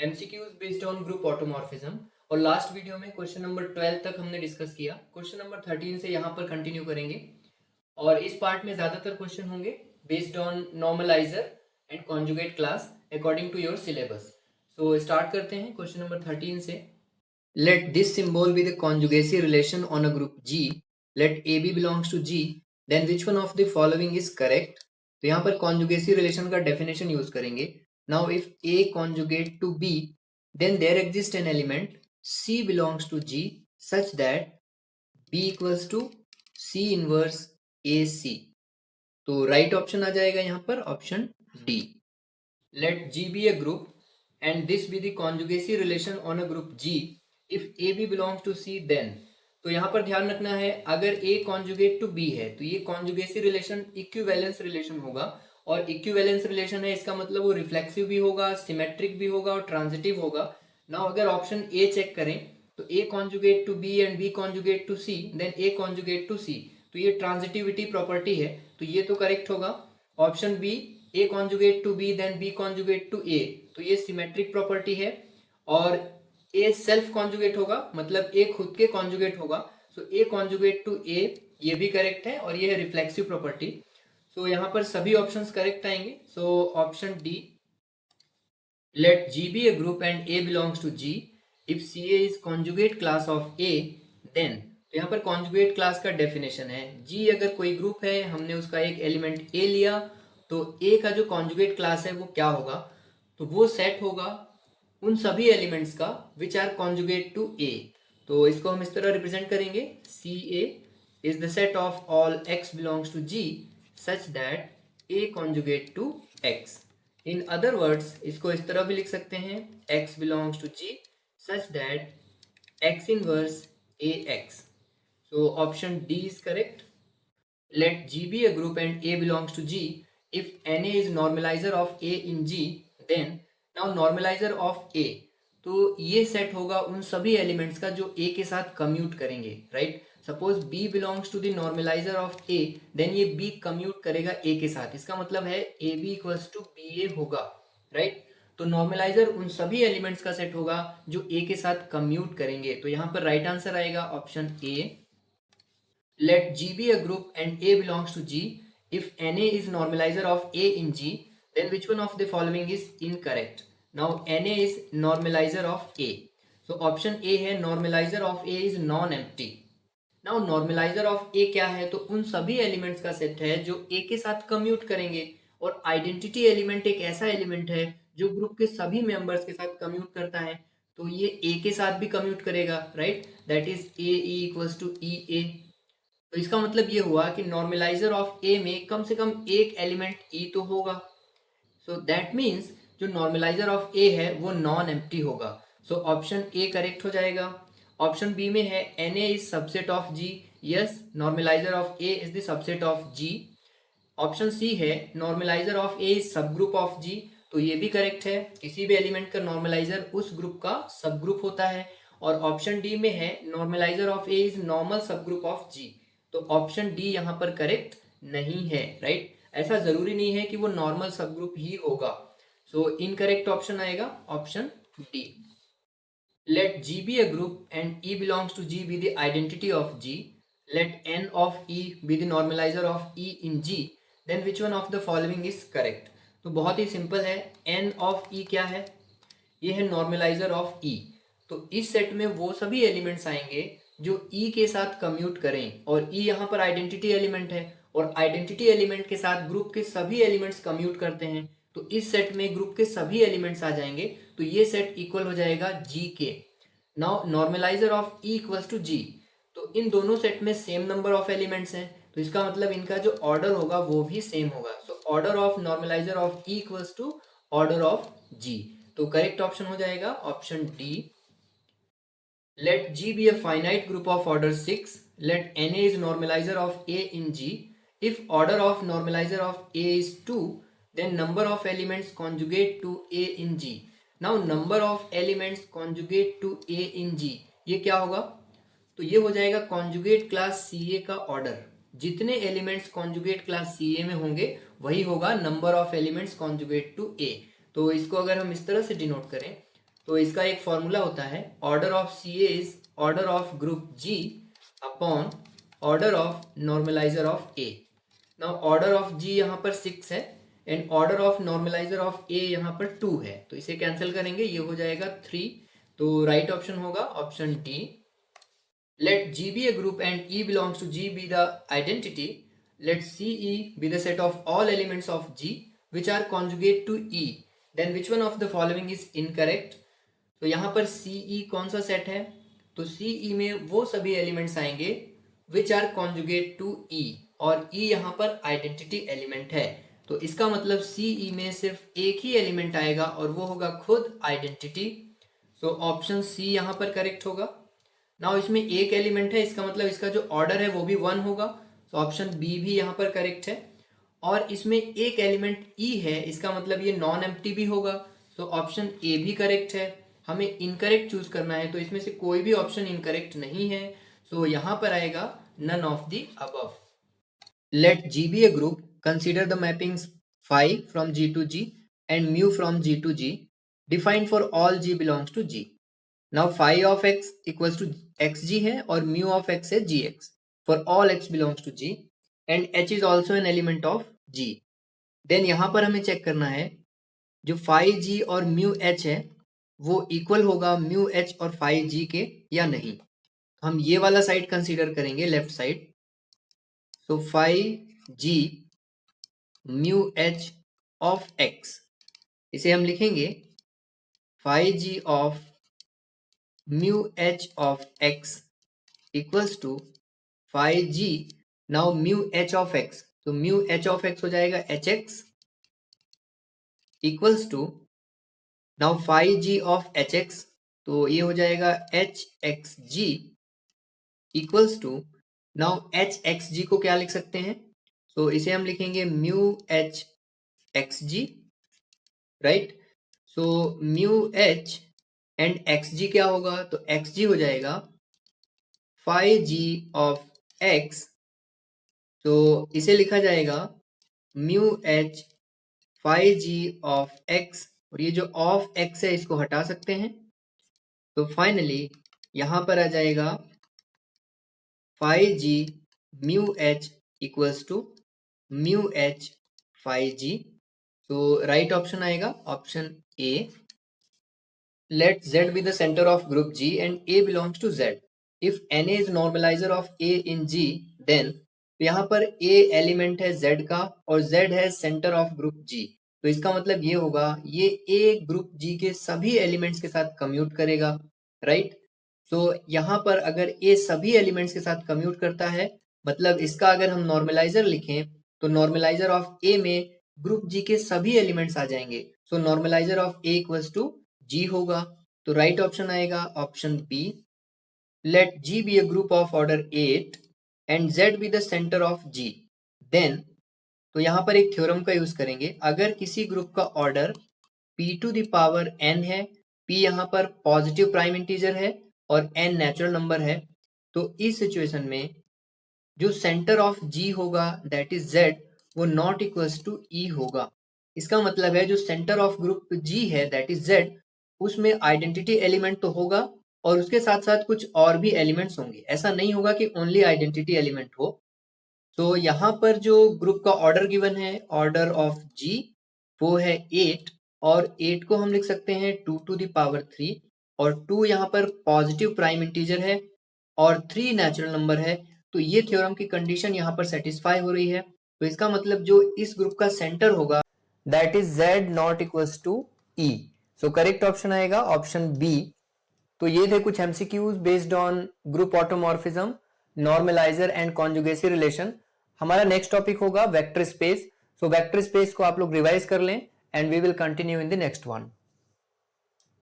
MCQs based on group automorphism. और last video में question number 12 तक हमने डिस्कस किया। क्वेश्चन नंबर 13 से यहाँ पर कंटिन्यू करेंगे और इस पार्ट में ज़्यादातर क्वेश्चन होंगे based on normalizer and conjugate class according to your syllabus. So start करते हैं क्वेश्चन नंबर 13 से। Let this symbol be the conjugacy relation on a group G. Let A B belongs to G, then which one of the following is correct. तो यहाँ पर conjugacy relation का definition use करेंगे। Now if A conjugate to B, then there exists an element C belongs to G such that B equals to C inverse AC। तो right option आ जाएगा यहाँ पर option D. Let G be a group and this be the conjugacy relation on a group G if AB belongs to C then। तो यहाँ पर ध्यान रखना है, अगर A कॉन्जुगेट टू B है तो ये कॉन्जुगेसी रिलेशन इक्विवेलेंस रिलेशन होगा। और इक्विवेलेंस रिलेशन है, इसका मतलब वो रिफ्लेक्सिव भी होगा, सिमेट्रिक भी होगा और ट्रांजिटिव होगा। नाउ अगर ऑप्शन ए चेक करें तो A conjugate to B and B conjugate to C, then A conjugate to C, तो ये ट्रांजिटिविटी प्रॉपर्टी है, तो ये तो करेक्ट होगा। Option B A conjugate to B then B conjugate to A, तो ये सिमेट्रिक प्रॉपर्टी है। और ए सेल्फ कॉन्जुगेट होगा, मतलब ए खुद के कॉन्जुगेट होगा, सो ए कॉन्जुगेट टू ए, ये भी करेक्ट है और ये है रिफ्लेक्सिव प्रॉपर्टी। सो यहाँ पर सभी ऑप्शंस करेक्ट आएंगे। सो option D, let G be a group and A belongs to G if CA is conjugate class of A then। तो यहाँ पर कॉन्जुगेट क्लास का डेफिनेशन है, G अगर कोई ग्रुप है, हमने उसका एक एलिमेंट A लिया, तो A का जो कॉन्जुगेट क्लास है वो क्या होगा, तो वो सेट होगा उन सभी एलिमेंट्स का which are conjugate to A। तो इसको हम इस तरह रिप्रेजेंट करेंगे, CA is the set of all X belongs to G such that A conjugate to X। In other words इसको इस तरह भी लिख सकते हैं, x belongs to g such that x inverse ax। So option D is correct. Let g be a group and a belongs to g if na is normaliser of a in g, then now normaliser of a, तो ये set होगा उन सभी elements का जो a के साथ commute करेंगे, right. Suppose b belongs to the normalizer of a, then ये b कम्यूट करेगा a के साथ, इसका मतलब है A B equals to B A होगा, राइट। तो नॉर्मलाइजर उन सभी एलिमेंट्स का सेट होगा जो a के साथ कम्यूट करेंगे, तो यहाँ पर राइट आंसर आएगा option A. Let G be a group and A belongs to G if Na is normalizer of A in G, then which one of the following is incorrect? Now Na is normalizer of A, so option A है normalizer of A is non-empty। Now normaliser of A क्या है, तो उन सभी elements का set है जो ए के साथ कम्यूट करेंगे। और आइडेंटिटी एलिमेंट एक ऐसा एलिमेंट है जो ग्रुप के सभी मेंबर्स के साथ कम्यूट करता है, तो ये ए के साथ भी कम्यूट करेगा, right. That is A equals to E A. तो इसका मतलब ये हुआ कि नॉर्मलाइजर ऑफ ए में कम से कम एक एलिमेंट ई तो होगा। सो दैट मीन्स जो नॉर्मलाइजर ऑफ ए है वो नॉन एम्प्टी होगा। सो ऑप्शन ए करेक्ट हो जाएगा। ऑप्शन बी में है N A is subset of G, yes normaliser of A is the subset of G. Option C है normaliser of A is subgroup of G, तो ये भी correct है, किसी भी एलिमेंट का नॉर्मलाइजर उस ग्रुप का सब ग्रुप होता है। और ऑप्शन डी में है normaliser of A is normal सब ग्रुप ऑफ जी, तो ऑप्शन डी यहाँ पर करेक्ट नहीं है, राइट। ऐसा जरूरी नहीं है कि वो नॉर्मल सब ग्रुप ही होगा। सो इनकरेक्ट ऑप्शन आएगा option D. Let G be a group and E belongs to G be the identity of G. Let N of E be the normalizer of E in G. Then which one of the following is correct? तो बहुत ही simple है, N of E क्या है, ये है normaliser of E। तो इस set में वो सभी एलिमेंट्स आएंगे जो E के साथ कम्यूट करें, और E यहाँ पर आइडेंटिटी एलिमेंट है, और आइडेंटिटी एलिमेंट के साथ ग्रुप के सभी एलिमेंट्स कम्यूट करते हैं, तो इस सेट में ग्रुप के सभी एलिमेंट्स आ जाएंगे, तो ये सेट इक्वल हो जाएगा G के। Now normaliser of E equals to G, तो इन दोनों सेट में सेम नंबर ऑफ एलिमेंट्स हैं, तो इसका मतलब इनका जो ऑर्डर होगा वो भी सेम होगा। So order of normaliser of E equals to order of G, तो करेक्ट ऑप्शन हो जाएगा option D. Let G be a finite group of order 6, let Na is normalizer of A in G, if order of normalizer of A is 2, then number of elements conjugate to A in G। Now number of elements conjugate to A in G, ये क्या होगा, तो ये हो जाएगा conjugate class C ए का order. जितने elements conjugate class C A में होंगे वही होगा number of elements conjugate to A. तो इसको अगर हम इस तरह से डिनोट करें, तो इसका एक फॉर्मूला होता है, order of C A is order of group G upon order of normaliser of A. Now order of G यहाँ पर 6 है and order of normaliser of A यहाँ पर 2 है, तो इसे कैंसिल करेंगे, ये हो जाएगा 3। तो राइट ऑप्शन होगा option D. Let G be a group and E belongs to G be the identity, let CE be the set of all elements of G which are conjugate to E, then which one of the following is incorrect? तो यहाँ पर CE कौन सा set है, तो CE में वो सभी एलिमेंट्स आएंगे which are conjugate to E, और E यहाँ पर आइडेंटिटी एलिमेंट है, तो इसका मतलब CE में सिर्फ एक ही एलिमेंट आएगा और वो होगा खुद आइडेंटिटी। सो ऑप्शन सी यहाँ पर करेक्ट होगा। नाउ इसमें एक एलिमेंट है, इसका मतलब इसका जो ऑर्डर है वो भी 1 होगा, तो ऑप्शन बी भी यहाँ पर करेक्ट है। और इसमें एक एलिमेंट ई है, इसका मतलब ये नॉन एम्प्टी भी होगा, तो ऑप्शन ए भी करेक्ट है। हमें इनकरेक्ट चूज करना है, तो इसमें से कोई भी ऑप्शन इनकरेक्ट नहीं है, सो यहाँ पर आएगा none of the above. Let G be a group, consider the mappings phi from G to G and mu from G to G, defined for all G belongs to G. Now phi of X equals to X G है और mu of X है G X for all x belongs to G and H is also an element of G। then यहाँ पर हमें check करना है जो phi G और mu H है वो इक्वल होगा mu H और phi G के या नहीं। हम ये वाला साइड कंसीडर करेंगे, left side. so phi G mu H of x, इसे हम लिखेंगे phi G of mu H of x equals to phi G now mu H of x, तो mu H of x हो जाएगा hx equals to now phi G of hx, तो ये हो जाएगा hxg equals to now hxg को क्या लिख सकते हैं, तो इसे हम लिखेंगे mu h xg, right. So mu h and xg क्या होगा, तो xg हो जाएगा phi G of x, तो इसे लिखा जाएगा mu h phi G of x, और ये जो ऑफ x है इसको हटा सकते हैं, तो फाइनली यहां पर आ जाएगा phi G mu h equals to mu h phi G। तो राइट ऑप्शन आएगा option A. Let Z be the center of group G and A belongs to Z. If Na is normalizer of A in G, then यहाँ पर A element है Z का और Z है centre of group G, तो इसका मतलब ये होगा ये A ग्रुप G के सभी एलिमेंट्स के साथ कम्यूट करेगा, राइट। तो यहाँ पर अगर A सभी एलिमेंट्स के साथ कम्यूट करता है, मतलब इसका अगर हम नॉर्मलाइजर लिखें तो नॉर्मलाइजर ऑफ A में ग्रुप G के सभी एलिमेंट्स आ जाएंगे, so normalizer of A equals to G होगा, तो राइट ऑप्शन आएगा option B. Let G be a group of order 8 and Z be the centre of G, then तो यहाँ पर एक थ्योरम का यूज करेंगे, अगर किसी ग्रुप का order p to the power n है, p यहाँ पर पॉजिटिव प्राइम इंटीजर है और n नेचुरल नंबर है, तो इस सिचुएशन में जो सेंटर ऑफ G होगा दैट इज Z, वो नॉट इक्वल्स टू E होगा। इसका मतलब है जो सेंटर ऑफ ग्रुप G है दैट इज Z, उसमें आइडेंटिटी एलिमेंट तो होगा और उसके साथ साथ कुछ और भी एलिमेंट्स होंगे, ऐसा नहीं होगा कि ओनली आइडेंटिटी एलिमेंट हो। तो यहाँ पर जो ग्रुप का ऑर्डर गिवन है, ऑर्डर ऑफ G, वो है 8, और 8 को हम लिख सकते हैं 2 टू द पावर 3, और 2 यहाँ पर पॉजिटिव प्राइम इंटीजर है और 3 नेचुरल नंबर है, तो ये थ्योरम की कंडीशन यहाँ पर सेटिस्फाई हो रही है। तो इसका मतलब जो इस ग्रुप का सेंटर होगा that is Z not equals to E, so correct option आएगा ऑप्शन बी। तो ये थे कुछ MCQs based on group automorphism, normalizer and conjugacy relation. हमारा नेक्स्ट टॉपिक होगा वेक्टर स्पेस, सो वेक्टर स्पेस को आप लोग रिवाइज कर लें and we will continue in the next one.